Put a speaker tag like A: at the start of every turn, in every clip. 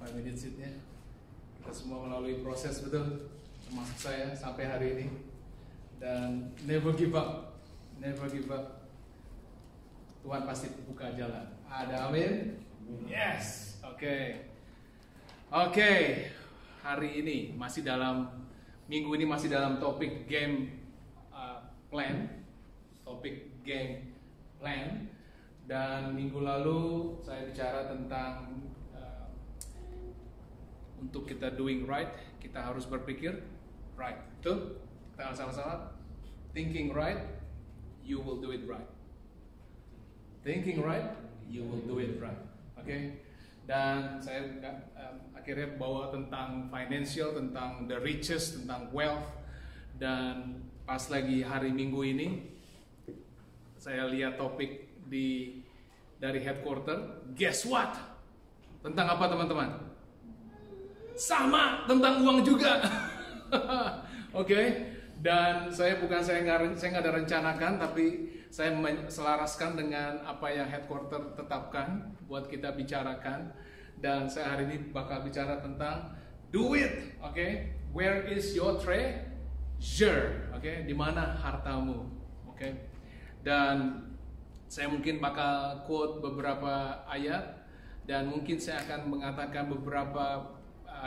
A: family seat-nya. Kita semua melalui proses betul, termasuk saya sampai hari ini. Dan never give up, never give up. Tuhan pasti buka jalan. Ada amin? Yes. Oke. Hari ini masih minggu ini masih dalam topik game plan, topik game plan. Dan minggu lalu saya bicara tentang untuk kita doing right, kita harus berpikir right. Betul? Kita sama-sama thinking right, you will do it right. Thinking right, you will do it right. Oke? Dan saya akhirnya bawa tentang financial, tentang the riches, tentang wealth. Dan pas lagi hari Minggu ini saya lihat topik dari headquarter. Guess what? Tentang apa teman-teman? Sama, tentang uang juga. Oke. Dan saya nggak ada rencanakan, tapi saya selaraskan dengan apa yang headquarter tetapkan buat kita bicarakan. Dan saya hari ini bakal bicara tentang do it. Oke. Where is your treasure? Oke. Di mana hartamu? Oke. Dan saya mungkin bakal quote beberapa ayat, dan mungkin saya akan mengatakan beberapa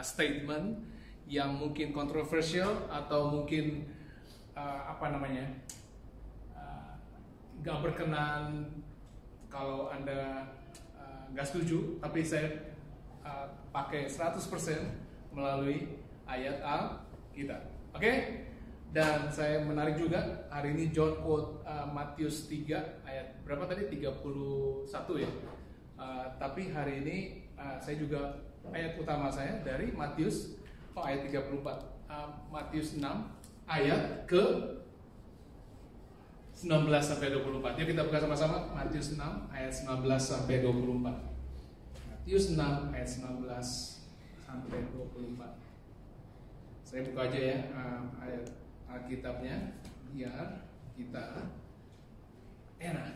A: statement yang mungkin kontroversial atau mungkin gak berkenan kalau Anda gak setuju, tapi saya pakai 100% melalui ayat Alkitab. Oke? Dan saya menarik juga hari ini John quote Matius 3 ayat berapa tadi? 31 ya. Tapi hari ini saya juga ayat utama saya dari Matius ayat 34. Matius 6 ayat ke 19 sampai 24. Yuk kita buka sama-sama Matius 6 ayat 19 sampai 24. Matius 6 ayat 19 sampai 24. Saya buka aja ya ayat Alkitabnya biar kita enak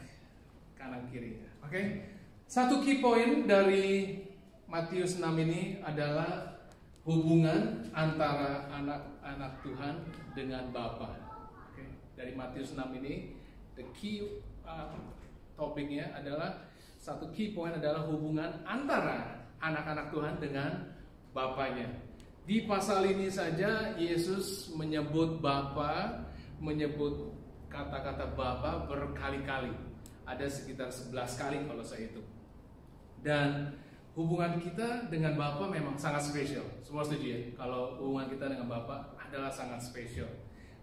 A: kanan kiri. Oke. Satu key point dari Matius 6 ini adalah hubungan antara anak-anak Tuhan dengan Bapa. Oke. Dari Matius 6 ini the key topiknya adalah satu key point adalah hubungan antara anak-anak Tuhan dengan Bapanya. Di pasal ini saja Yesus menyebut Bapa, menyebut kata-kata Bapa berkali-kali. Ada sekitar 11 kali kalau saya hitung. Dan hubungan kita dengan Bapa memang sangat spesial. Semua setuju ya? Kalau hubungan kita dengan Bapa adalah sangat spesial.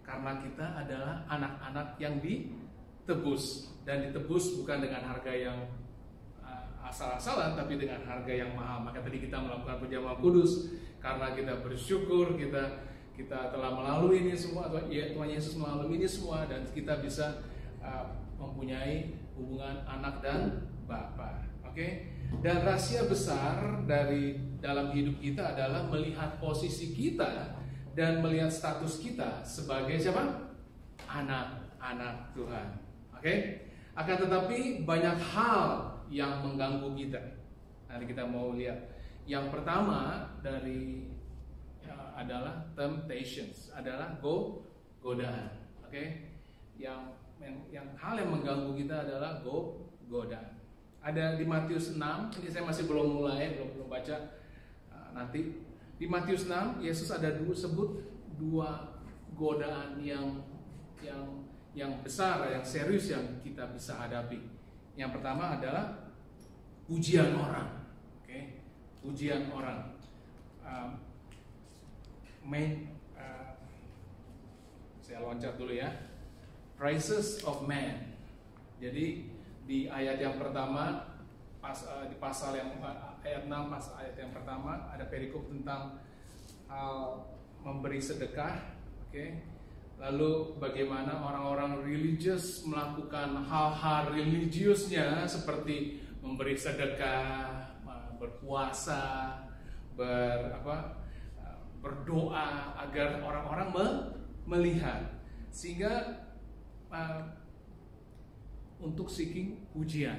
A: Karena kita adalah anak-anak yang ditebus. Dan ditebus bukan dengan harga yang asal-asalan, tapi dengan harga yang mahal. Maka tadi kita melakukan perjamuan kudus karena kita bersyukur kita telah melalui ini semua, atau ya, Tuhan Yesus melalui ini semua, dan kita bisa mempunyai hubungan anak dan Bapa. Oke? Dan rahasia besar dalam hidup kita adalah melihat posisi kita dan melihat status kita sebagai siapa? Anak-anak Tuhan. Oke? Akan tetapi banyak hal yang mengganggu kita. Nanti kita mau lihat. Yang pertama adalah temptations, adalah godaan. Oke? Yang hal yang mengganggu kita adalah godaan. Ada di Matius 6, ini saya masih belum baca. Nanti di Matius 6 Yesus sebut dua godaan yang besar, yang serius yang kita bisa hadapi. Yang pertama adalah pujian orang. Oke? Pujian orang. Saya loncat dulu ya. Praises of man. Jadi di ayat yang pertama, di pasal yang ayat 6, ayat yang pertama ada perikop tentang hal memberi sedekah. Oke? Lalu bagaimana orang-orang religius melakukan hal-hal religiusnya seperti memberi sedekah, berpuasa, berdoa agar orang-orang melihat, sehingga untuk seeking pujian.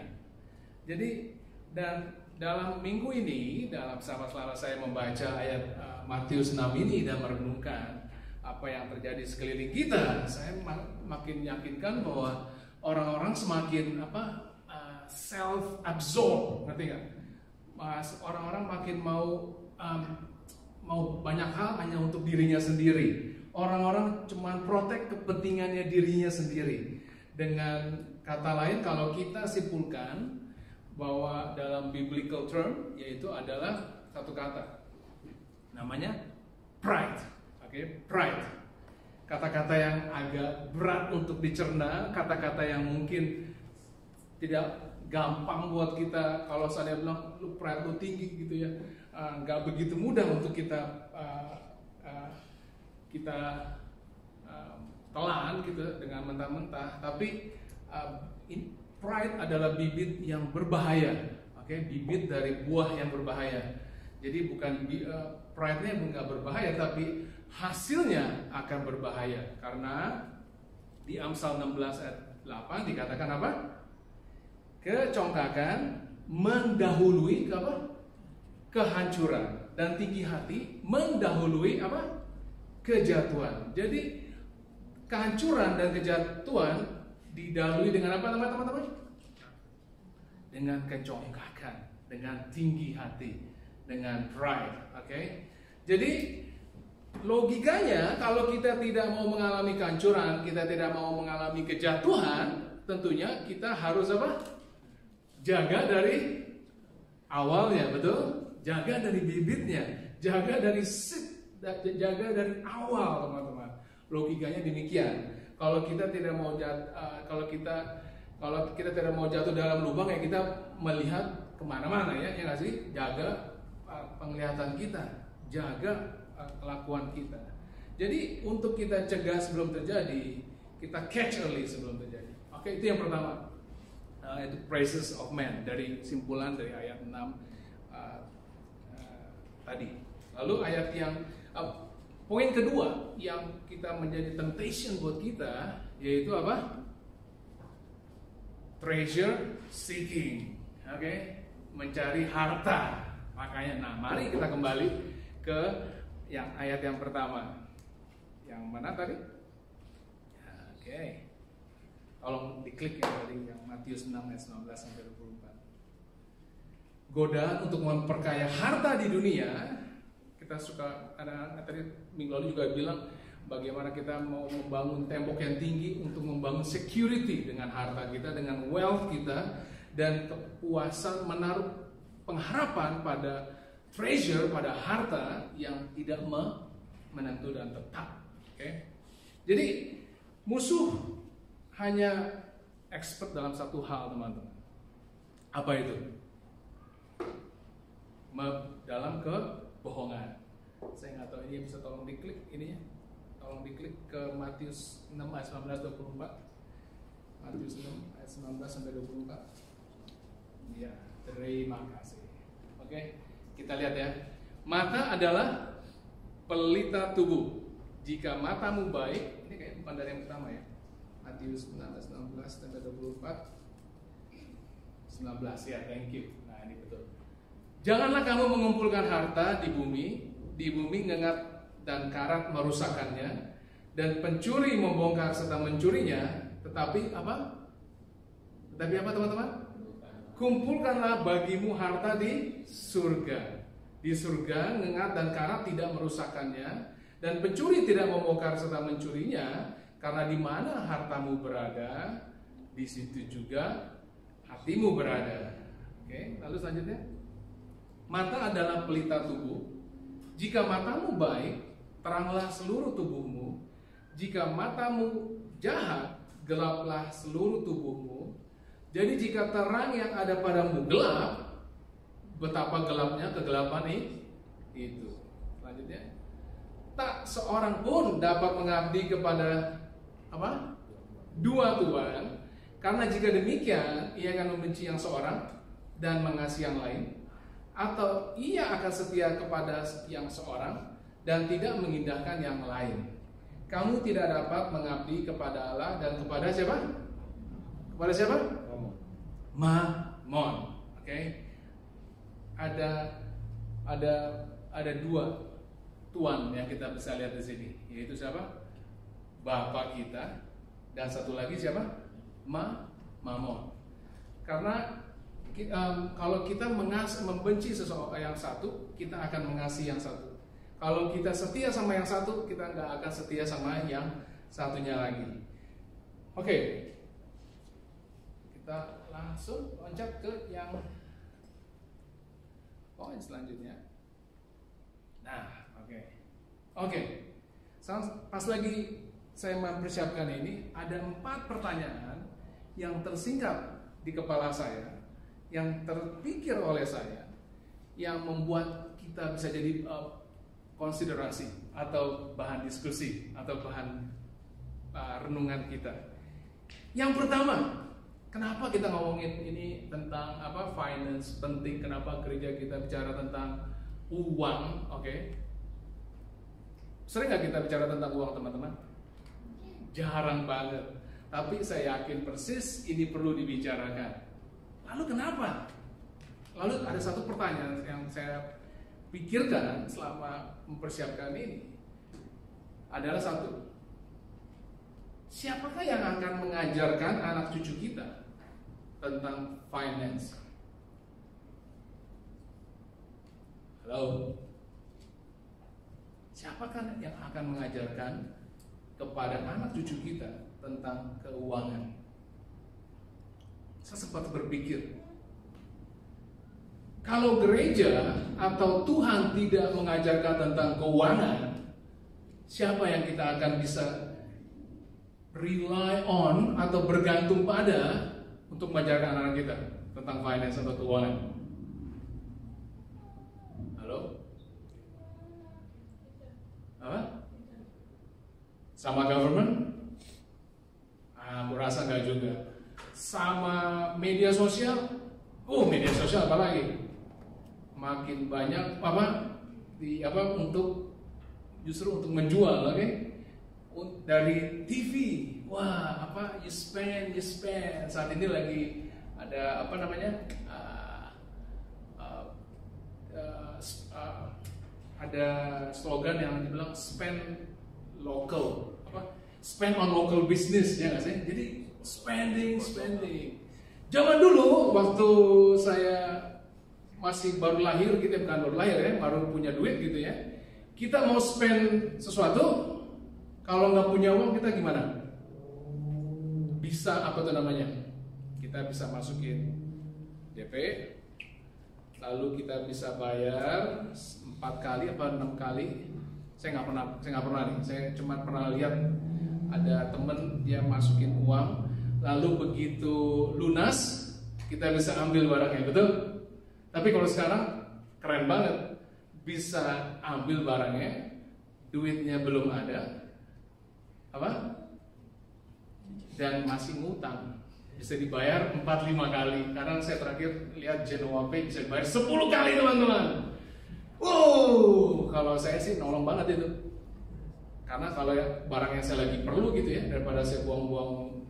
A: Jadi dan dalam minggu ini, dalam selama saya membaca ayat Matius 6 ini dan merenungkan apa yang terjadi sekeliling kita, saya makin yakinkan bahwa orang-orang semakin self-absorbed, ngerti nggak? Orang-orang makin mau banyak hal hanya untuk dirinya sendiri. Orang-orang cuma protek kepentingannya dirinya sendiri. Dengan kata lain, kalau kita simpulkan bahwa dalam biblical term, yaitu adalah satu kata, namanya pride. Pride. Kata-kata yang agak berat untuk dicerna, kata-kata yang mungkin tidak gampang buat kita. Kalau saya bilang lu pride lu tinggi gitu ya, nggak begitu mudah untuk kita telan gitu dengan mentah-mentah. Tapi pride adalah bibit yang berbahaya, bibit dari buah yang berbahaya. Jadi bukan pride-nya nggak berbahaya, tapi hasilnya akan berbahaya. Karena di Amsal 16 ayat 8 dikatakan apa? Kecongkakan mendahului kehancuran, dan tinggi hati mendahului kejatuhan. Jadi kehancuran dan kejatuhan didahului dengan apa teman-teman? Dengan kecongkakan, dengan tinggi hati, dengan pride. Jadi logikanya, kalau kita tidak mau mengalami kehancuran, kita tidak mau mengalami kejatuhan, tentunya kita harus jaga dari awalnya, betul? Jaga dari bibitnya, jaga dari seed, jaga dari awal, teman-teman. Logikanya demikian. Kalau kita tidak mau kalau kita tidak mau jatuh dalam lubang, ya kita melihat kemana-mana, ya nggak sih? Jaga penglihatan kita, jaga kelakuan kita. Jadi untuk kita cegah sebelum terjadi, kita catch early sebelum terjadi. Itu yang pertama. Itu praises of man, dari simpulan dari ayat 6 tadi. Lalu ayat yang poin kedua yang kita menjadi temptation buat kita, yaitu apa? Treasure seeking. Mencari harta. Makanya, mari kita kembali ke yang ayat yang pertama. Yang mana tadi? Tolong diklik ya tadi, yang Matius 6 ayat 19 sampai 24. Godaan untuk memperkaya harta di dunia. Kita suka, tadi minggu lalu juga bilang bagaimana kita mau membangun tembok yang tinggi untuk membangun security dengan harta kita, dengan wealth kita, dan kepuasan menaruh pengharapan pada treasure, pada harta yang tidak menentu dan tetap. Jadi musuh hanya expert dalam satu hal, teman-teman. Apa itu? Dalam kebohongan. Saya nggak tahu ini bisa tolong diklik ininya. Tolong diklik ke Matius 6 ayat 19-24. Matius 6 ayat 19 sampai 24. Ya, terima kasih. Kita lihat ya. Mata adalah pelita tubuh. Jika matamu baik, ini kayak bukan dari yang pertama ya. Matius 16 sampai 24. 19 ya, thank you. Nah, ini betul. Janganlah kamu mengumpulkan harta di bumi ngengat dan karat merusakkannya, dan pencuri membongkar serta mencurinya. Tetapi apa? Tetapi apa, teman-teman? Kumpulkanlah bagimu harta di surga. Di surga ngengat dan karat tidak merusakkannya, dan pencuri tidak membongkar serta mencurinya. Karena di mana hartamu berada, di situ juga hatimu berada. Lalu selanjutnya, mata adalah pelita tubuh. Jika matamu baik, teranglah seluruh tubuhmu. Jika matamu jahat, gelaplah seluruh tubuhmu. Jadi jika terang yang ada padamu gelap, betapa gelapnya kegelapan itu. Selanjutnya, tak seorang pun dapat mengabdi kepada dua tuan, karena jika demikian ia akan membenci yang seorang dan mengasihi yang lain, atau ia akan setia kepada yang seorang dan tidak mengindahkan yang lain. Kamu tidak dapat mengabdi kepada Allah dan kepada siapa? Kepada siapa? Mamon. ada ada ada dua tuan yang kita bisa lihat di sini, yaitu siapa? Bapak kita, dan satu lagi siapa? Mamon. Karena kalau kita membenci seseorang yang satu, kita akan mengasihi yang satu. Kalau kita setia sama yang satu, kita nggak akan setia sama yang satunya lagi. Oke, kita langsung loncat ke yang poin selanjutnya. Nah, oke. Pas lagi saya mempersiapkan ini, ada 4 pertanyaan yang tersingkap di kepala saya, yang terpikir oleh saya, yang membuat kita bisa jadi konsiderasi atau bahan diskusi atau bahan renungan kita. Yang pertama, kenapa kita ngomongin ini tentang finance penting? Kenapa gereja kita bicara tentang uang? Sering nggak kita bicara tentang uang, teman-teman? Jarang banget. Tapi saya yakin persis ini perlu dibicarakan. Lalu kenapa? Lalu ada satu pertanyaan yang saya pikirkan selama mempersiapkan ini adalah satu. Siapakah yang akan mengajarkan anak cucu kita tentang finance? Halo? Siapakah yang akan mengajarkan kepada anak cucu kita tentang keuangan? Saya sempat berpikir, kalau gereja atau Tuhan tidak mengajarkan tentang keuangan, siapa yang kita akan bisa rely on atau bergantung pada untuk mengajarkan anak kita tentang finance atau keuangan? Halo? Apa? Sama government? Aku rasa nggak juga. Sama media sosial? Media sosial apalagi? Makin banyak untuk menjual, dari TV. Wah, you spend. Saat ini lagi ada ada slogan yang dibilang spend local, spend on local business, ya nggak sih? Jadi spending. Zaman dulu waktu saya masih baru lahir, kita bukan baru lahir ya, baru punya duit gitu ya. Kita mau spend sesuatu, kalau nggak punya uang kita gimana? Bisa kita bisa masukin DP, lalu kita bisa bayar 4 kali apa 6 kali. Saya nggak pernah nih. Saya cuma pernah lihat ada temen dia masukin uang, lalu begitu lunas kita bisa ambil barangnya, betul? Tapi kalau sekarang keren banget, bisa ambil barangnya, duitnya belum ada, dan masih ngutang, bisa dibayar 4-5 kali. Karena saya terakhir lihat Genoa Pay bisa dibayar 10 kali, teman-teman. Kalau saya sih nolong banget itu. Karena kalau barang yang saya lagi perlu gitu ya, daripada saya buang-buang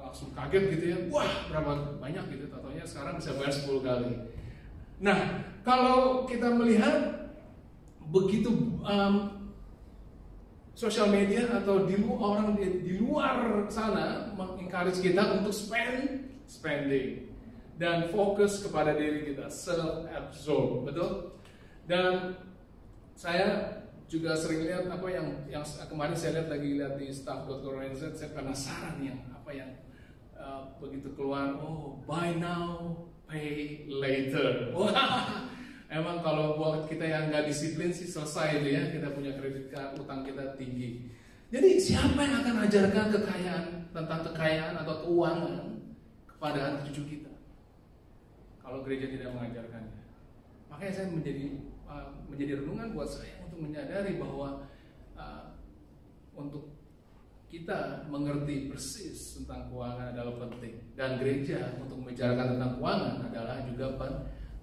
A: langsung kaget gitu ya, wah berapa banyak gitu, contohnya sekarang bisa bayar 10 kali. Nah, kalau kita melihat begitu sosial media atau orang di luar sana mengencourage kita untuk spending dan fokus kepada diri kita, self-absorb, betul? Dan saya juga sering lihat yang kemarin saya lihat di staff.co.nz, saya penasaran yang begitu keluar, buy now, pay later. Wah, emang kalau buat kita yang nggak disiplin sih selesai itu ya, kita punya kredit card, utang kita tinggi. Jadi siapa yang akan ajarkan tentang kekayaan atau keuangan kepada anak cucu kita kalau gereja tidak mengajarkannya? Makanya saya menjadi renungan buat saya untuk menyadari bahwa untuk kita mengerti persis tentang keuangan adalah penting, dan gereja untuk membicarakan tentang keuangan adalah juga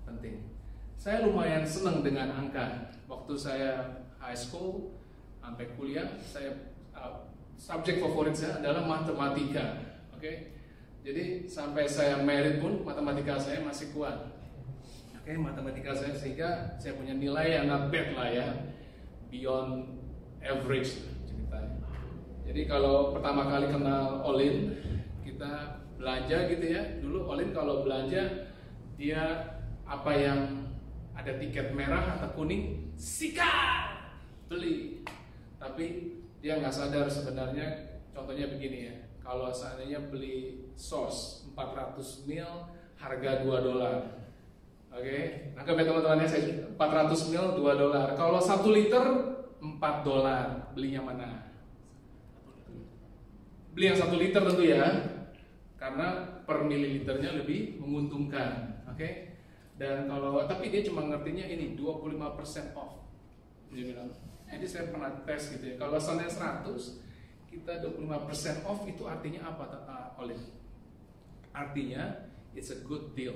A: penting. Saya lumayan senang dengan angka. Waktu saya high school sampai kuliah, subjek favorit saya adalah matematika. Jadi sampai saya married pun matematika saya masih kuat. Oke, matematika saya, sehingga saya punya nilai yang not bad lah ya, beyond average ceritanya. Jadi kalau pertama kali kenal Olin, kita belanja gitu ya. Dulu Olin kalau belanja, dia apa yang ada tiket merah atau kuning, sikat, beli. Tapi dia nggak sadar sebenarnya, contohnya begini ya, kalau seandainya beli sos 400 ml harga $2. Oke, anggap ya teman-teman ya, 400 ml $2. Kalau 1 liter $4, belinya mana? Beli yang 1 liter tentu ya, karena per mililiternya lebih menguntungkan. Oke, dan kalau tapi dia cuma ngertinya ini 25% off. Dia bilang. Jadi saya pernah tes gitu ya. Kalau asalnya 100, kita 25% off itu artinya apa, Olin? Artinya it's a good deal.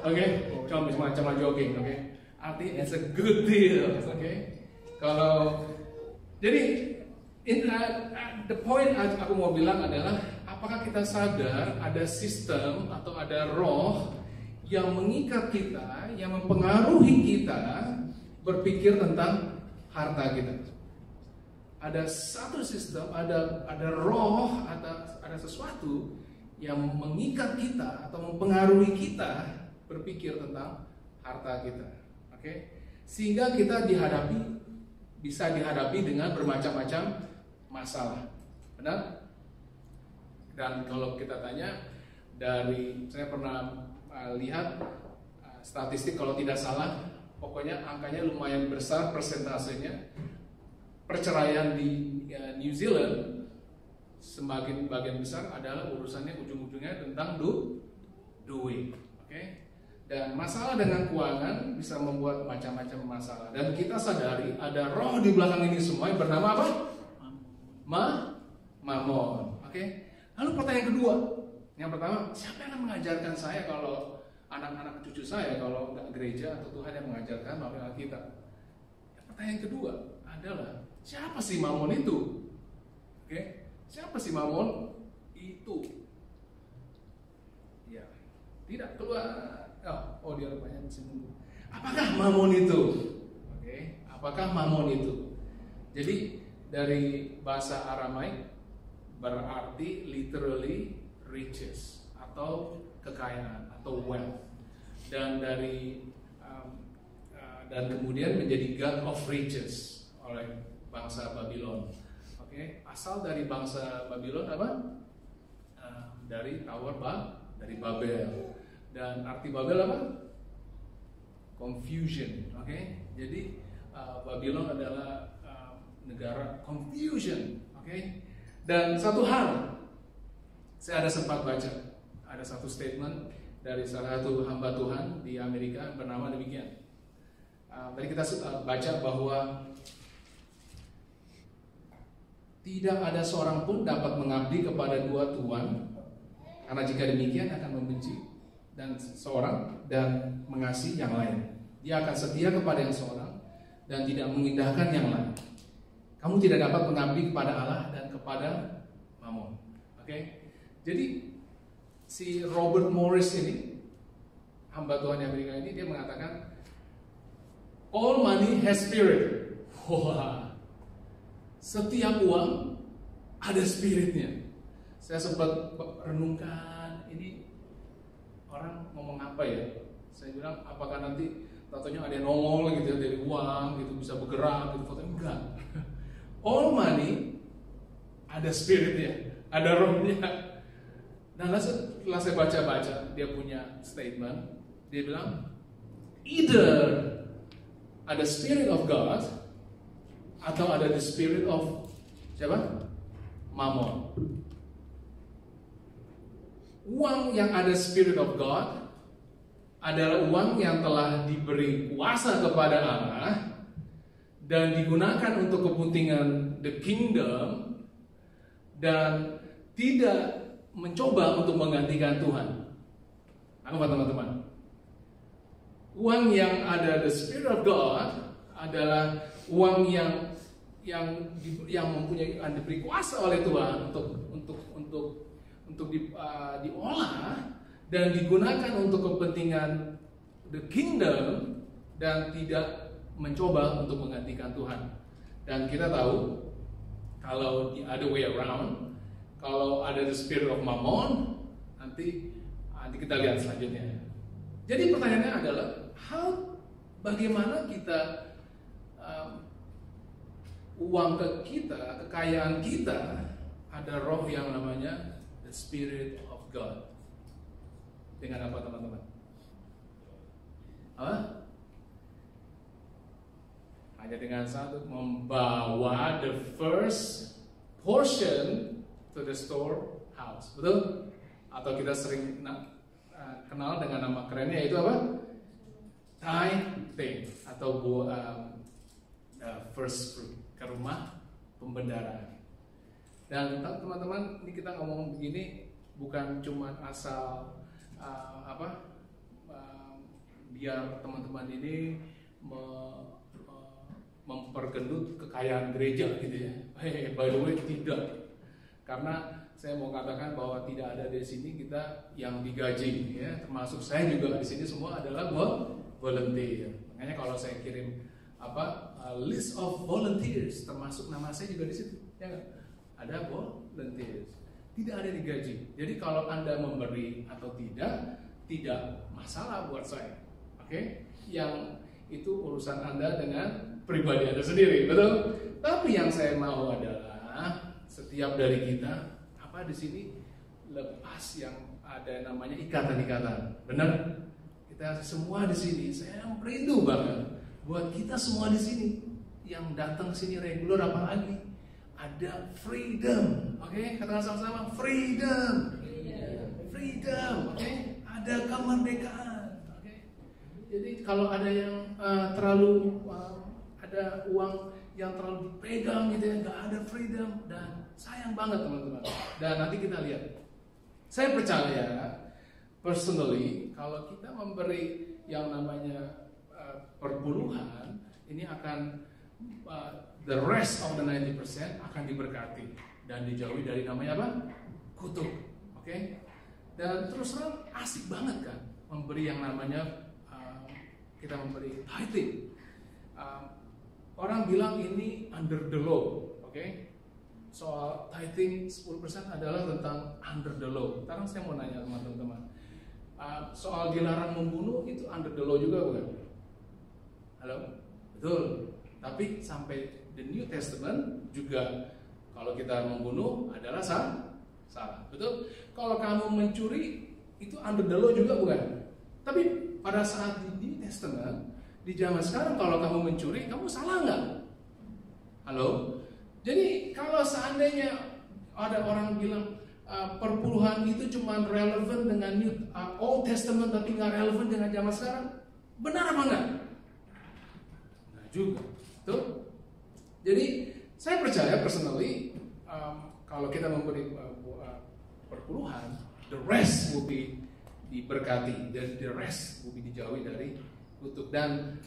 A: Oke, cuma macam jogging, oke. Artinya it's a good deal, oke. Kalau jadi the point aku mau bilang adalah, apakah kita sadar ada sistem atau ada roh yang mengikat kita, yang mempengaruhi kita berpikir tentang harta kita. Ada satu sistem, ada roh, ada sesuatu yang mengikat kita atau mempengaruhi kita berpikir tentang harta kita. Oke? Sehingga kita bisa dihadapi dengan bermacam-macam masalah. Benar? Dan kalau kita tanya, saya pernah lihat statistik, kalau tidak salah, pokoknya angkanya lumayan besar persentasenya. Perceraian di New Zealand semakin bagian besar adalah urusannya ujung-ujungnya tentang duit. Oke? Dan masalah dengan keuangan bisa membuat macam-macam masalah. Dan kita sadari ada roh di belakang ini semua yang bernama apa? Mamon. Oke? Lalu pertanyaan kedua, yang pertama, siapa yang akan mengajarkan saya kalau anak-anak cucu saya kalau nggak gereja atau Tuhan yang mengajarkan melalui Alkitab? Pertanyaan kedua adalah, siapa sih Mamon itu? Oke? Siapa sih Mamon itu? Ya, tidak keluar. Oh dia rupanya masih nunggu. Apakah Mamon itu? Oke, apakah Mamon itu? Jadi dari bahasa Aramaik berarti literally riches atau kekayaan atau wealth, dan dan kemudian menjadi God of riches oleh bangsa Babylon. Oke, asal dari bangsa Babylon apa? Dari dari Babel. Dan arti Babel apa? Confusion. Oke, jadi Babylon adalah negara confusion. Oke, dan satu hal, saya ada sempat baca, ada satu statement dari salah satu hamba Tuhan di Amerika bernama demikian. Tadi kita baca bahwa tidak ada seorang pun dapat mengabdi kepada dua tuan, karena jika demikian akan membenci seorang dan mengasihi yang lain. Dia akan setia kepada yang seorang dan tidak mengindahkan yang lain. Kamu tidak dapat mengabdi kepada Allah dan kepada Mamon. Oke? Jadi si Robert Morris ini, hamba Tuhan di Amerika ini, dia mengatakan all money has spirit. Wah, setiap uang ada spiritnya. Saya sempat renungkan, ini orang ngomong apa ya? Saya bilang, apakah nanti fotonya ada yang nongol gitu ya, dari uang gitu, bisa bergerak gitu, fotonya enggak. All money ada spiritnya, ada rohnya. Nah, setelah saya baca-baca, dia punya statement, dia bilang, either ada spirit of God atau ada the spirit of siapa? Mammon. Uang yang ada spirit of God adalah uang yang telah diberi kuasa kepada Allah dan digunakan untuk kepentingan the kingdom dan tidak mencoba untuk menggantikan Tuhan. Apa teman-teman? Uang yang ada the spirit of God adalah uang yang mempunyai diberi kuasa oleh Tuhan untuk diolah dan digunakan untuk kepentingan the kingdom dan tidak mencoba untuk menggantikan Tuhan. Dan kita tahu kalau the other way around, kalau ada the spirit of mammon, nanti kita lihat selanjutnya. Jadi pertanyaannya adalah bagaimana kita uang kita, kekayaan kita, ada roh yang namanya the Spirit of God. Dengan apa teman-teman? Hanya dengan satu, membawa the first portion to the storehouse. Betul? Atau kita sering kenal dengan nama kerennya, yaitu apa? Tithing atau first fruit, ke rumah pembendaraan. Dan teman-teman, ini kita ngomong begini bukan cuma asal biar teman-teman ini mempergendut kekayaan gereja gitu ya. By the way, tidak. Karena saya mau katakan bahwa tidak ada di sini kita yang digaji ya, termasuk saya juga di sini semua adalah volunteer. Makanya kalau saya kirim list of volunteers, termasuk nama saya juga di situ, ya nggak? Ada volunteers, tidak ada digaji. Jadi kalau Anda memberi atau tidak masalah buat saya, oke? Yang itu urusan Anda dengan pribadi Anda sendiri, betul? Tapi yang saya mau adalah setiap dari kita di sini lepas yang ada namanya ikatan-ikatan, benar? Kita semua di sini, saya merindu banget buat kita semua di sini yang datang sini reguler, apalagi ada freedom, oke? Katakan sama-sama, freedom, oke? Ada kemerdekaan, oke? Jadi kalau ada yang terlalu ada uang yang terlalu dipegang gitu ya, nggak ada freedom, dan sayang banget teman-teman. Dan nanti kita lihat. Saya percaya personally kalau kita memberi yang namanya perpuluhan, ini akan the rest of the 90% akan diberkati dan dijauhi dari namanya apa? Kutuk. Oke? Dan terus terang asik banget kan memberi yang namanya kita memberi tithing. Orang bilang ini under the law, oke? Soal tithing 10% adalah tentang under the law. Sekarang saya mau nanya sama teman-teman, soal dilarang membunuh itu under the law juga bukan? Halo? Betul. Tapi sampai the New Testament juga kalau kita membunuh adalah salah. Betul? Kalau kamu mencuri itu under the law juga bukan? Tapi pada saat di New Testament, di zaman sekarang kalau kamu mencuri, kamu salah nggak? Halo? Jadi kalau seandainya ada orang bilang perpuluhan itu cuma relevan dengan Old Testament tapi nggak relevan dengan zaman sekarang, benar apa enggak? Nah juga, tuh. Jadi saya percaya personally kalau kita memberi perpuluhan, the rest will be diberkati dan the rest will be dijauhi dari kutuk. Dan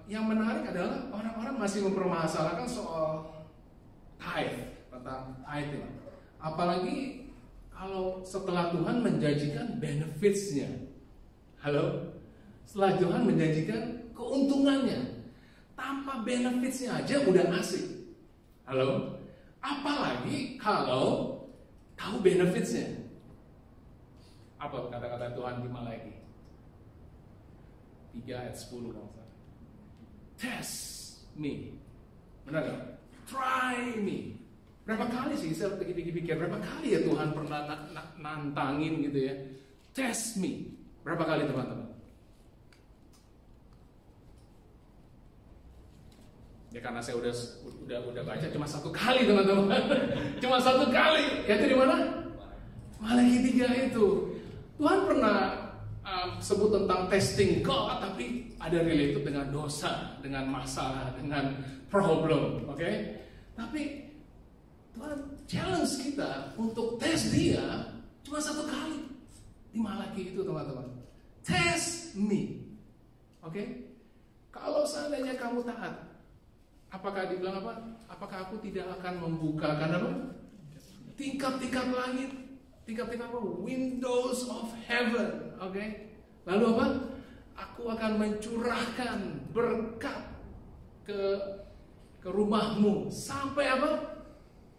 A: yang menarik adalah orang-orang masih mempermasalahkan soal tithe, tentang tithing. Apalagi kalau setelah Tuhan menjanjikan benefits-nya. Halo? Setelah Tuhan menjanjikan keuntungannya, tanpa benefits-nya aja udah asik. Halo? Apalagi kalau tahu benefits-nya. Apa kata-kata Tuhan di Malaki 3 ayat 10 kalau salah. Test me. Benar gak? Try me. Berapa kali sih saya pikir berapa kali ya Tuhan pernah nantangin gitu ya. Test me. Berapa kali teman-teman? Ya karena saya udah baca cuma satu kali teman-teman. Cuma satu kali. Yaitu di mana? Malaki 3 itu. Tuhan pernah sebut tentang testing God, tapi ada related dengan dosa, dengan masalah, dengan problem, oke? Tapi Tuhan challenge kita untuk tes Dia cuma satu kali di Malaki itu, teman-teman. Test me, oke? Kalau seandainya kamu taat, apakah dibilang apa? Apakah aku tidak akan membukakan apa? Tingkat-tingkat langit Tingkat-tingkat apa? Windows of heaven. Oke. Lalu apa? Aku akan mencurahkan berkat ke rumahmu. Sampai apa?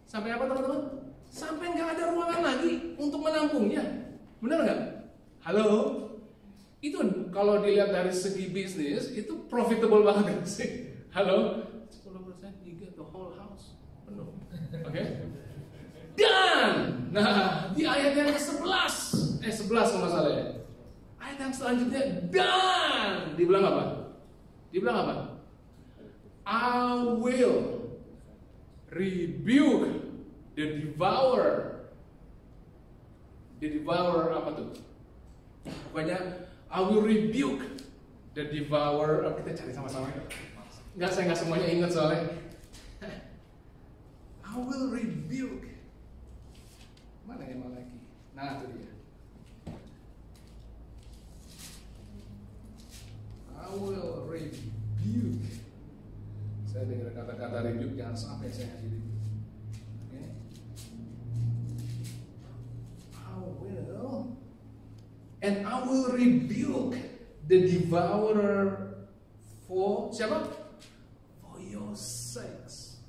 A: Sampai apa teman-teman? Sampai nggak ada ruangan lagi untuk menampungnya. Benar nggak? Halo? Itu kalau dilihat dari segi bisnis, itu profitable banget sih. Halo? 10% you get the whole house penuh. Oke? Dan, nah di ayat yang ke-11, 11 kalau nggak salah ya. Ayat yang selanjutnya, dan dibilang apa? Dibilang apa? I will rebuke the devourer. The devourer apa tuh? Pokoknya I will rebuke the devourer. Kita cari sama-sama. Enggak, saya nggak semuanya ingat soalnya. I will rebuke. Mana yang lagi? Nah, itu dia. I will rebuke. Saya dengar kata-kata rebuke, jangan sampai saya ngasih rebuke. Oke. I will rebuke the devourer for siapa? For your sakes.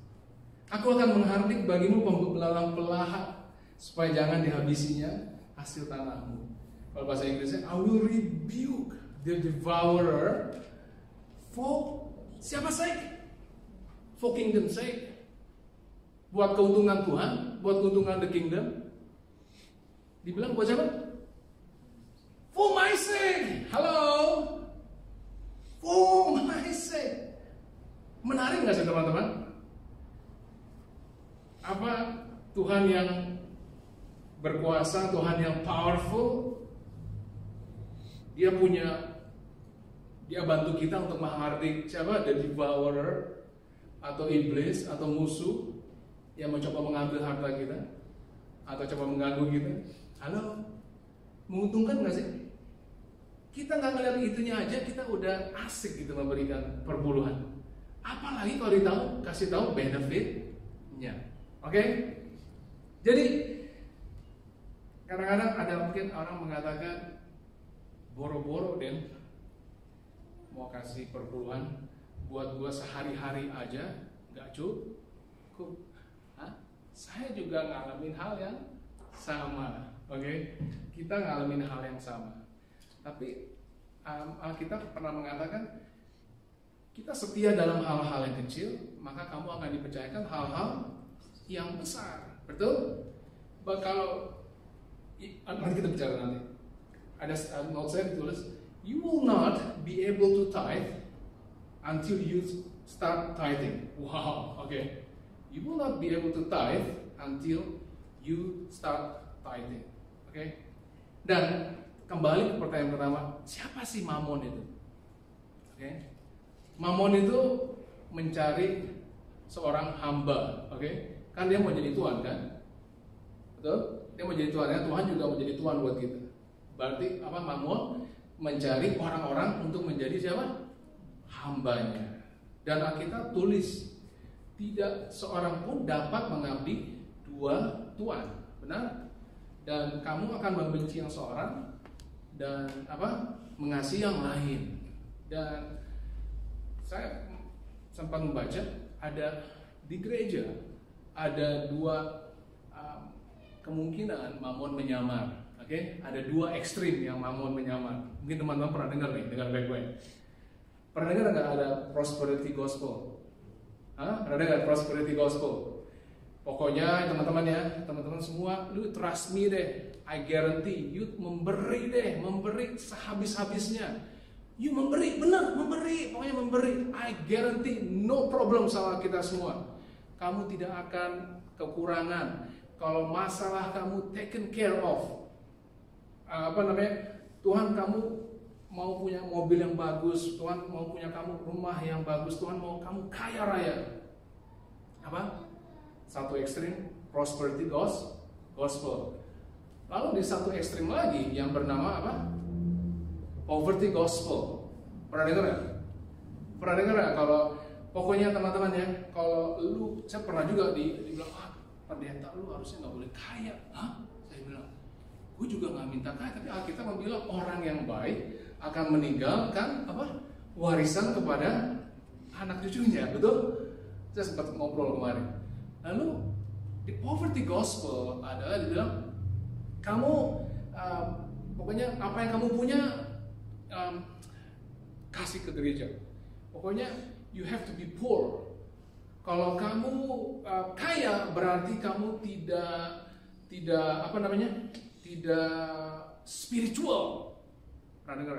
A: Aku akan menghardik bagimu pembelalang pelahap supaya jangan dihabisinya hasil tanahmu. Kalau bahasa Inggrisnya, I will rebuke the devourer for siapa sake? For kingdom sake. Buat keuntungan Tuhan, buat keuntungan the kingdom. Dibilang buat siapa? For my sake. Halo. For my sake. Menarik nggak sih teman-teman? Apa Tuhan yang berkuasa, Tuhan yang powerful, dia bantu kita untuk menghardik siapa? The devourer atau iblis atau musuh yang mencoba mengambil harta kita atau coba mengganggu kita. Halo, menguntungkan nggak sih? Kita nggak ngeliat itunya aja, kita udah asik gitu memberikan perpuluhan. Apalagi kalau kasih tahu benefitnya. Oke? Jadi kadang-kadang ada mungkin orang mengatakan boro-boro Den mau kasih perpuluhan buat gua sehari-hari aja nggak cukup. Hah? Saya juga ngalamin hal yang sama. Oke? Kita ngalamin hal yang sama. Tapi Alkitab pernah mengatakan kita setia dalam hal-hal yang kecil, maka kamu akan dipercayakan hal-hal yang besar. Betul? Kalau nanti kita bicara nanti. Ada note saya ditulis, you will not be able to tithe until you start tithing. Wow, okay. You will not be able to tithe until you start tithing. Okay? Dan kembali ke pertanyaan pertama, siapa sih Mamon itu? Okay? Mamon itu mencari seorang hamba, okay? Kan dia mau jadi tuan kan? Betul? Dia mau jadi tuan, ya? Tuhan juga mau jadi tuan buat kita. Berarti apa? Mamon mencari orang-orang untuk menjadi siapa? Hambanya. Dan Alkitab tulis, tidak seorang pun dapat mengabdi dua tuan, benar? Dan kamu akan membenci yang seorang dan mengasihi yang lain. Dan saya sempat membaca ada di gereja ada dua kemungkinan Mamon menyamar. Oke? Ada dua ekstrim yang Mamon menyamar. Mungkin teman-teman pernah dengar nih, dengar baik-baik. Pernah dengar nggak ada prosperity gospel? Pernah dengar prosperity gospel? Pokoknya teman-teman semua, lu trust me deh, I guarantee, you memberi sehabis-habisnya. You memberi, benar, pokoknya memberi. I guarantee, no problem sama kita semua. Kamu tidak akan kekurangan. Kalau masalah kamu taken care of. Tuhan kamu mau punya mobil yang bagus, Tuhan mau punya kamu rumah yang bagus, Tuhan mau kamu kaya raya. Satu ekstrim prosperity gospel. Lalu di satu ekstrim lagi yang bernama poverty gospel. Pernah dengar nggak? Pernah dengar nggak? Kalau pokoknya teman-teman ya, kalau saya pernah juga dibilang pendeta lu harusnya nggak boleh kaya. Saya bilang gue juga nggak minta kaya, tapi Alkitab bilang orang yang baik akan meninggalkan warisan kepada anak cucunya, betul? Saya sempat ngobrol kemarin. Lalu di poverty gospel adalah dibilang kamu pokoknya apa yang kamu punya kasih ke gereja. Pokoknya you have to be poor. Kalau kamu kaya berarti kamu tidak tidak spiritual. Pernah dengar?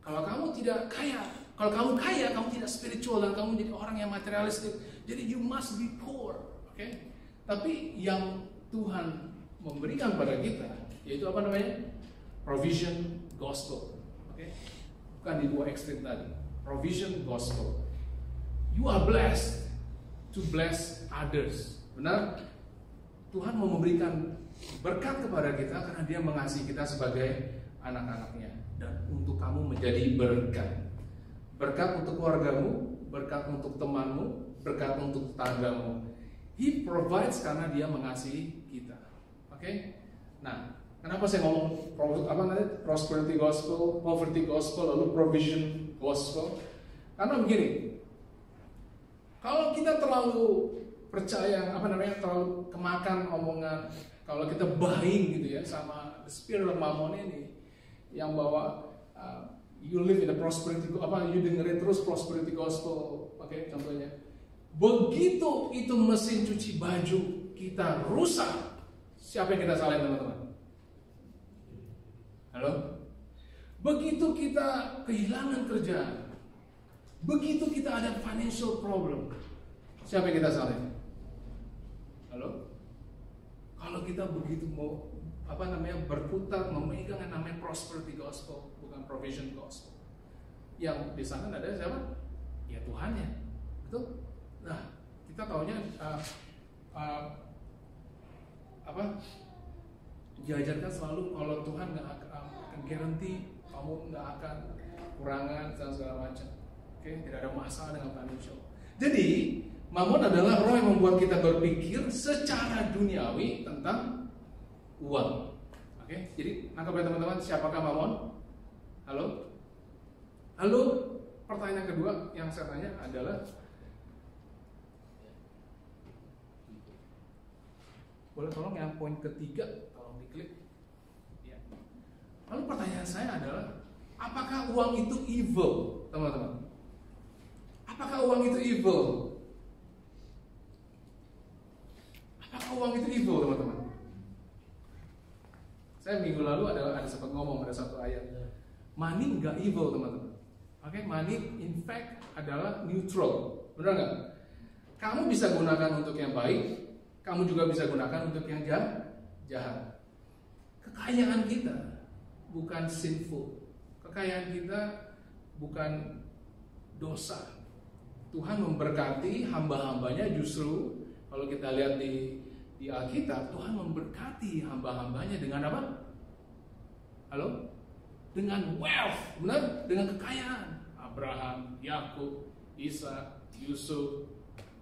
A: Kalau kamu tidak kaya, kalau kamu kaya, kamu tidak spiritual dan kamu jadi orang yang materialistik. Jadi you must be poor, oke? Tapi yang Tuhan memberikan pada kita yaitu provision gospel, oke? Bukan di dua ekstrim tadi. Provision gospel. You are blessed to bless others. Benar? Tuhan mau memberikan berkat kepada kita karena Dia mengasihi kita sebagai anak-anaknya, dan untuk kamu menjadi berkat. Berkat untuk keluargamu, berkat untuk temanmu, berkat untuk tetanggamu. He provides karena Dia mengasihi kita. Oke? Nah, kenapa saya ngomong prosperity gospel, poverty gospel, lalu provision gospel? Karena begini, kalau kita terlalu percaya terlalu kemakan omongan, kalau kita buying gitu ya sama the spirit of mammon ini yang bawa you live in the prosperity, you dengerin terus prosperity gospel, oke, contohnya. Begitu itu mesin cuci baju kita rusak, siapa yang kita salahin, teman-teman? Halo? Begitu kita kehilangan kerjaan, begitu kita ada financial problem, siapa yang kita salahin? Halo? Kalau kita begitu mau berputar memegang yang namanya prosperity gospel, bukan provision gospel, yang di sana ada siapa? Ya Tuhannya, betul? Nah, kita taunya diajarkan selalu kalau Tuhan nggak akan guarantee kamu nggak akan kurangan dan segala macam. Oke, tidak ada masalah dengan financial. Jadi Mammon adalah roh yang membuat kita berpikir secara duniawi tentang uang. Oke, jadi nangkap ya teman-teman, siapakah Mammon? Halo? Lalu pertanyaan kedua yang saya tanya adalah, boleh tolong yang poin ketiga, tolong diklik. Ya. Lalu pertanyaan saya adalah, apakah uang itu evil, teman-teman? Apakah uang itu evil? Apakah uang itu evil, teman-teman? Saya minggu lalu ada sempat ngomong pada satu ayat, money nggak evil, teman-teman. Oke, money in fact adalah neutral, benar nggak? Kamu bisa gunakan untuk yang baik, kamu juga bisa gunakan untuk yang jahat. Kekayaan kita bukan sinful, kekayaan kita bukan dosa. Tuhan memberkati hamba-hambanya, justru kalau kita lihat di Alkitab, Tuhan memberkati hamba-hambanya dengan apa? Halo? Dengan wealth, benar? Dengan kekayaan. Abraham, Yakub, Isa, Yusuf,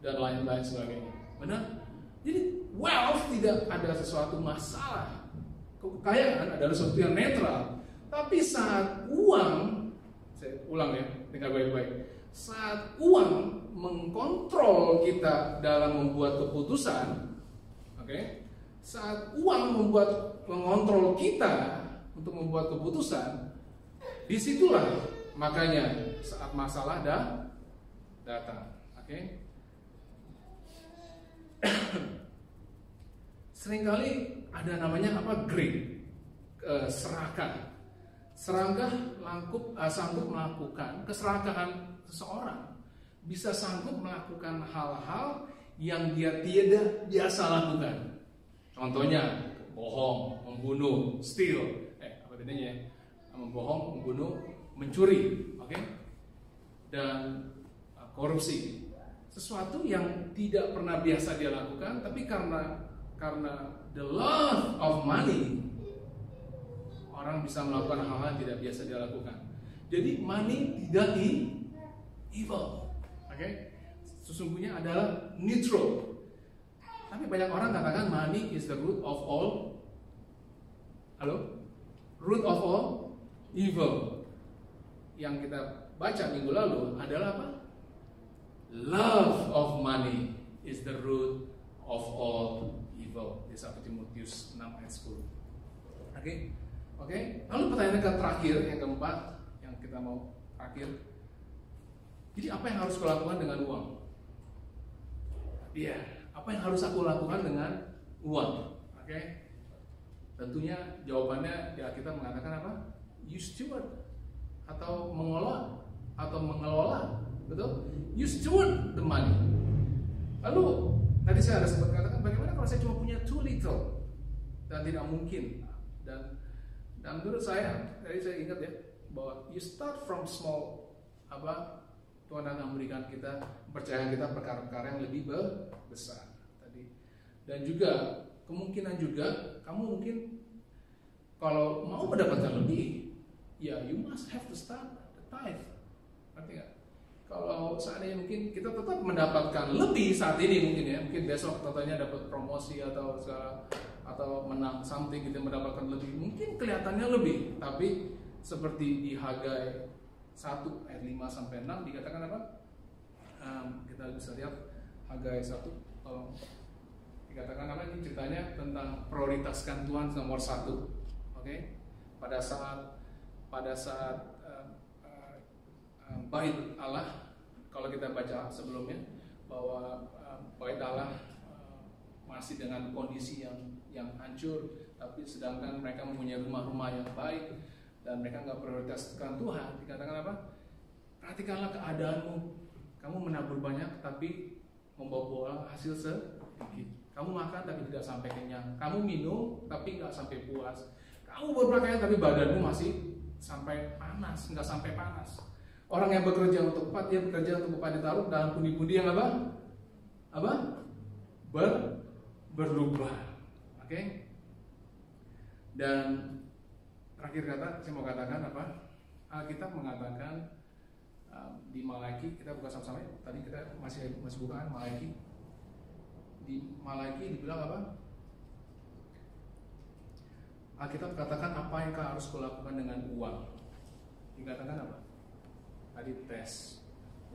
A: dan lain-lain sebagainya. Benar? Jadi wealth tidak ada sesuatu masalah. Kekayaan adalah sesuatu yang netral. Tapi saat uang, saya ulang ya, dengar baik-baik. Saat uang mengkontrol kita dalam membuat keputusan, oke? Saat uang mengontrol kita untuk membuat keputusan, disitulah makanya saat masalah datang, oke? Seringkali ada namanya greed, serakah. Serangkah sanggup melakukan keserakahan seseorang, bisa sanggup melakukan hal-hal yang dia tidak biasa lakukan. Contohnya bohong, membunuh, steal, apa bedanya? Membohong, membunuh, mencuri, oke? Dan korupsi. Sesuatu yang tidak pernah biasa dia lakukan, tapi karena the love of money, orang bisa melakukan hal-hal yang tidak biasa dia lakukan. Jadi money tidak evil, oke? Sesungguhnya adalah neutral. Tapi banyak orang katakan money is the root of all Halo? Root of all evil. Yang kita baca minggu lalu adalah apa? Love of money is the root of all evil. Di 1 Timotius 6 ayat 10. Oke. Lalu pertanyaan yang terakhir, yang keempat, yang kita mau terakhir. Jadi apa yang harus kulakukan dengan uang? Iya, apa yang harus aku lakukan dengan uang? Oke. Tentunya jawabannya di Alkitab mengatakan apa? You steward, atau mengelola, betul? You steward the money. Lalu tadi saya ada sempat katakan, bagaimana kalau saya cuma punya too little dan tidak mungkin? Dan menurut saya, tadi saya ingat ya, bahwa you start from small. Tuhan akan memberikan kita, percaya kita perkara-perkara yang lebih besar tadi. Dan juga kemungkinan juga kamu mungkin kalau mau mendapatkan lebih, ya you must have to start the tithe. Ngerti nggak? Kalau seandainya mungkin kita tetap mendapatkan lebih saat ini mungkin ya, mungkin besok contohnya dapat promosi atau menang something, kita mendapatkan lebih, mungkin kelihatannya lebih, tapi seperti di Hagai 1 ayat 5 sampai 6 dikatakan apa? Kita bisa lihat Hagai 1, tolong. Dikatakan apa ini ceritanya tentang prioritaskan Tuhan nomor 1. Oke? Pada saat bait Allah, kalau kita baca sebelumnya bahwa bait Allah masih dengan kondisi yang hancur, tapi sedangkan mereka mempunyai rumah-rumah yang baik dan mereka nggak prioritaskan Tuhan. Dikatakan apa? Perhatikanlah keadaanmu. Kamu menabur banyak tapi membawa hasil sedikit. Kamu makan tapi tidak sampai kenyang. Kamu minum tapi nggak sampai puas. Kamu berpakaian tapi badanmu masih sampai panas, nggak sampai panas. Orang yang bekerja untuk upah, dia bekerja untuk upah ditaruh dalam pundi-pundi yang berlubang. Oke? Dan terakhir kata, saya mau katakan apa? Alkitab mengatakan di Malaki, kita buka sama-sama ya. Tadi kita masih bukaan Malaki. Di Malaki dibilang apa? Alkitab katakan apa yang kau harus kulakukan dengan uang. Dikatakan apa? Tadi tes.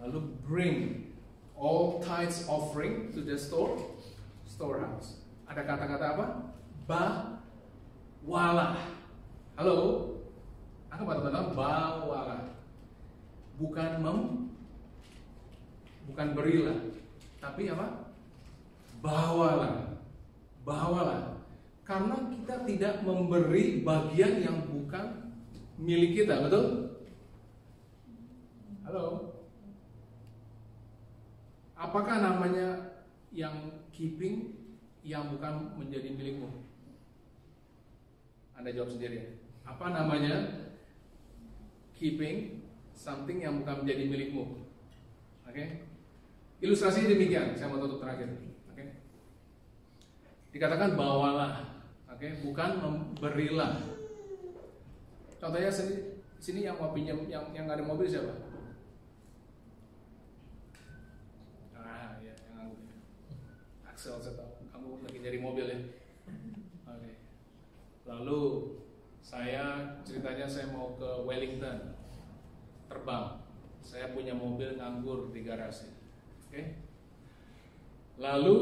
A: Lalu bring all tithes offering to the storehouse. Ada kata-kata apa? Bawalah. Halo, aku teman-teman, bawalah. Bukan berilah, tapi apa? Bawalah. Karena kita tidak memberi bagian yang bukan milik kita, betul? Halo. Apakah namanya yang keeping yang bukan menjadi milikmu? Anda jawab sendiri. Apa namanya keeping something yang bukan menjadi milikmu? Oke. Ilustrasi demikian, saya mau tutup terakhir. Oke. Dikatakan bawalah, oke, bukan memberilah. Contohnya sini yang mau pinjam, yang ada mobil siapa? Ya, yang Axel, saya tahu kamu lagi nyari mobil ya. Oke. Lalu ceritanya saya mau ke Wellington, terbang. Saya punya mobil nganggur di garasi. Oke. Lalu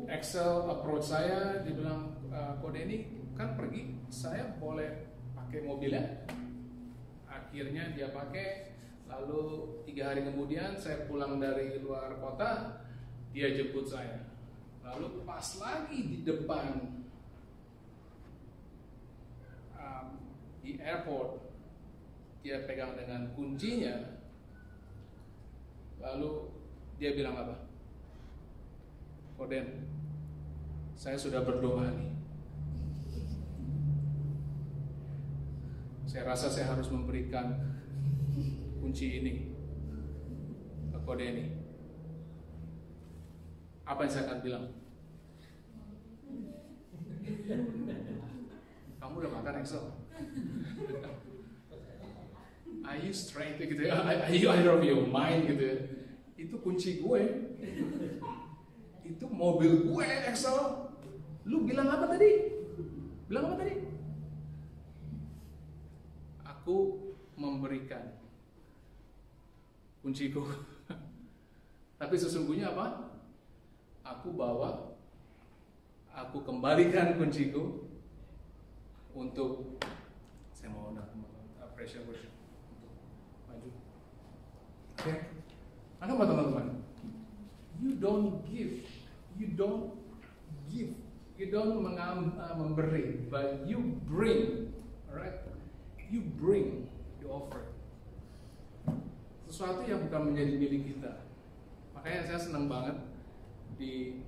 A: Excel approach saya, dia bilang, kode ini kan pergi, saya boleh pakai mobilnya. Akhirnya dia pakai. Lalu 3 hari kemudian saya pulang dari luar kota, dia jemput saya. Lalu pas lagi di depan di airport, dia pegang dengan kuncinya. Lalu dia bilang apa? Koden, saya sudah berdoa nih. Saya rasa saya harus memberikan kunci ini ke kode ini. Apa yang saya akan bilang? Kamu udah makan Excel? Are you straight gitu ya? Are you out of your mind gitu ya? Itu kunci gue. Itu mobil gue Excel. Lu bilang apa tadi? aku memberikan kunciku. Tapi sesungguhnya apa? Aku kembalikan kunciku untuk, saya mau pressure worship untuk maju. Oke, apa teman-teman? You don't memberi, but you bring, alright? You bring the offering. Sesuatu yang bukan menjadi milik kita. Makanya saya senang banget di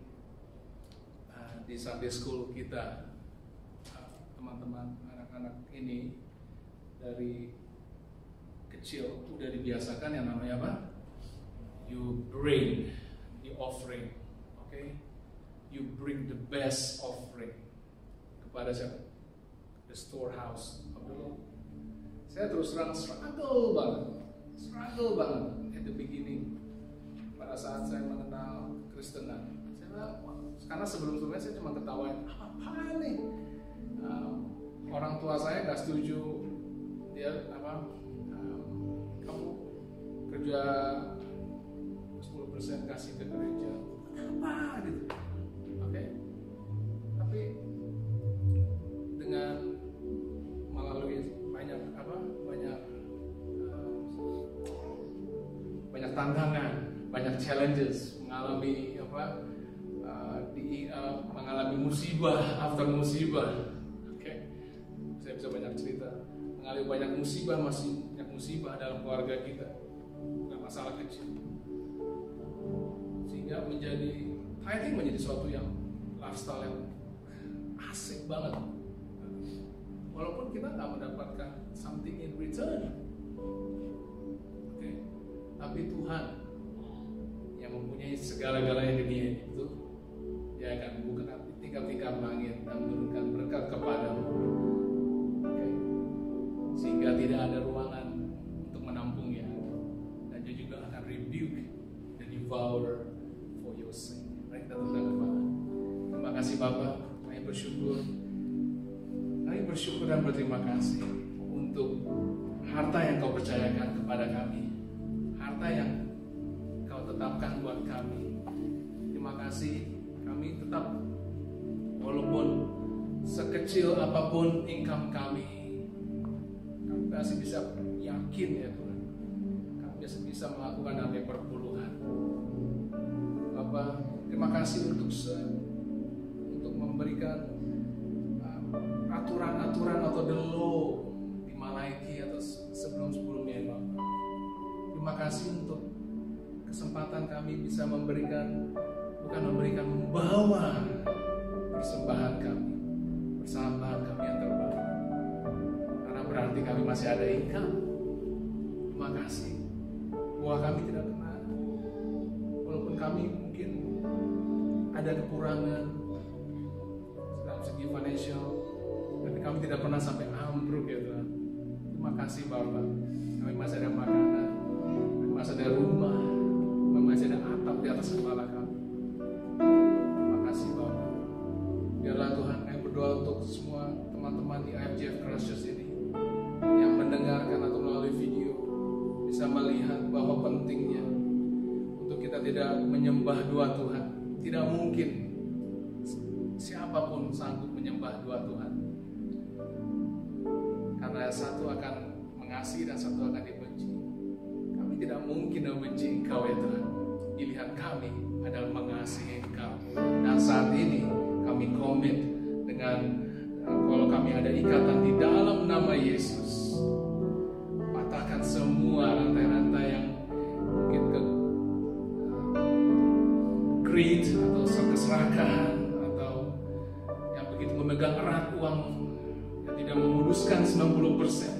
A: Sunday School kita, teman-teman anak-anak ini dari kecil udah dibiasakan yang namanya apa? You bring the offering, okay? You bring the best offering kepada siapa? The storehouse of the Lord. Saya terus terang struggle banget at the beginning pada saat saya mengenal Kristenan. Karena sebelum-sebelumnya saya cuma ketawain, apa nih? Orang tua saya nggak setuju, dia kamu kerja 10% kasih ke gereja, apa gitu, oke? Tapi dengan melalui banyak tantangan, banyak challenges, mengalami musibah after musibah, oke? Saya bisa banyak cerita, mengalami banyak musibah dalam keluarga kita, bukan masalah kecil, sehingga tithing menjadi suatu yang lifestyle yang asik banget, walaupun kita nggak mendapatkan something in return, oke? Tapi Tuhan yang mempunyai segala-galanya di dunia itu, Dia akan buka tingkap-tingkap langit dan menurunkan berkat kepadamu, okay? Sehingga tidak ada ruangan untuk menampungnya, dan Dia juga akan rebuke the devourer for your sake. Mari kita tunduk kepala. Terima kasih Bapa, kami bersyukur dan berterima kasih untuk harta yang Kau percayakan kepada kami, harta yang Kau tetapkan buat kami. Terima kasih, kami tetap, walaupun sekecil apapun income kami masih bisa yakin ya Tuhan, kami masih bisa melakukan hal yang perpuluhan. Bapak, terima kasih untuk memberikan aturan-aturan atau the law di Malaiki atau sebelum-sebelumnya Bapak. Terima kasih untuk kesempatan kami bisa membawa persembahan kami, persembahan kami yang terbaik, karena berarti kami masih ada income. Terima kasih bahwa kami tidak kena, walaupun kami mungkin ada kekurangan dalam segi financial, tapi kami tidak pernah sampai ambruk ya Tuhan. Terima kasih Bapak, kami masih ada makanan, kami masih ada rumah, kami masih ada atap di atas kepala kami. Terima kasih Bapak. Biarlah Tuhan, kami berdoa untuk semua teman-teman di IFJF Christchurch ini yang mendengarkan atau melalui video bisa melihat bahwa pentingnya untuk kita tidak menyembah dua Tuhan. Tidak mungkin siapapun sanggup menyembah dua Tuhan, karena satu akan mengasihi dan satu akan dibenci. Kami tidak mungkin membenci Engkau ya Tuhan. Pilihan kami adalah mengasihi Engkau. Dan saat ini kami komit dengan kalau kami ada ikatan di dalam nama Yesus, patahkan semua rantai-rantai yang mungkin greed atau keserakahan atau yang begitu memegang erat uang yang tidak memuduskan 90%.